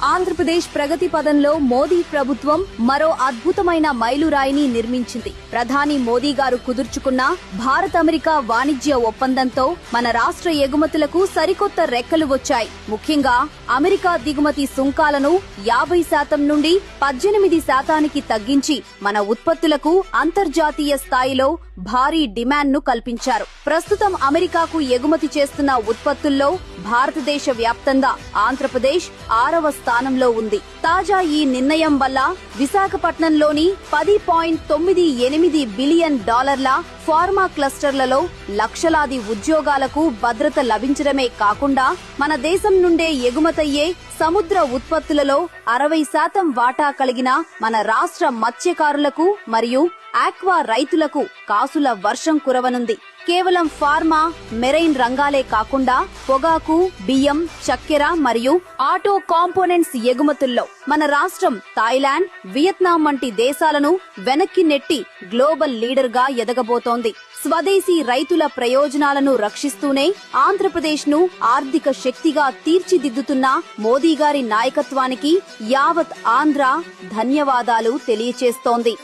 ఆంధ్రప్రదేశ్ ప్రగతి పదంలో మోదీ ప్రభుత్వం మరో అద్భుతమైన మైలురాయిని నిర్మించింది. ప్రధాని మోదీ గారు కుదుర్చుకున్న భారత్-అమెరికా వాణిజ్య ఒప్పందంతో మన రాష్ట్ర ఎగుమతులకు సరికొత్త రెక్కలు వచ్చాయి. ముఖ్యంగా అమెరికా దిగుమతి సుంకాలను 50% నుండి 18% తగ్గించి మన ఉత్పత్తులకు అంతర్జాతీయ స్థాయిలో భారీ డిమాండ్ను కల్పించారు. ప్రస్తుతం అమెరికాకు ఎగుమతి చేస్తున్న ఉత్పత్తుల్లో భారతదేశ వ్యాప్తంగా ఆంధ్రప్రదేశ్ 6వ స్థానంలో ఉంది. తాజా ఈ నిర్ణయం వల్ల విశాఖపట్నంలోని $10.98 బిలియన్ ఫార్మా క్లస్టర్లలో లక్షలాది ఉద్యోగాలకు భద్రత లభించడమే కాకుండా మన దేశం నుండే ఎగుమతయ్యే సముద్ర ఉత్పత్తులలో 60% వాటా కలిగిన మన రాష్ట్ర మత్స్యకారులకు మరియు ఆక్వా రైతులకు కాసుల వర్షం కురవనుంది. కేవలం ఫార్మా, మెరైన్ రంగాలే కాకుండా పొగాకు, బియ్యం, చక్కెర మరియు ఆటో కాంపోనెంట్స్ ఎగుమతుల్లో మన రాష్ట్రం థాయిలాండ్, వియత్నాం వంటి దేశాలను వెనక్కి నెట్టి గ్లోబల్ లీడర్ గా ఎదగబోతోంది. స్వదేశీ రైతుల ప్రయోజనాలను రక్షిస్తూనే ఆంధ్రప్రదేశ్ ను ఆర్థిక శక్తిగా తీర్చిదిద్దుతున్న మోదీ గారి నాయకత్వానికి యావత్ ఆంధ్ర ధన్యవాదాలు తెలియచేస్తోంది.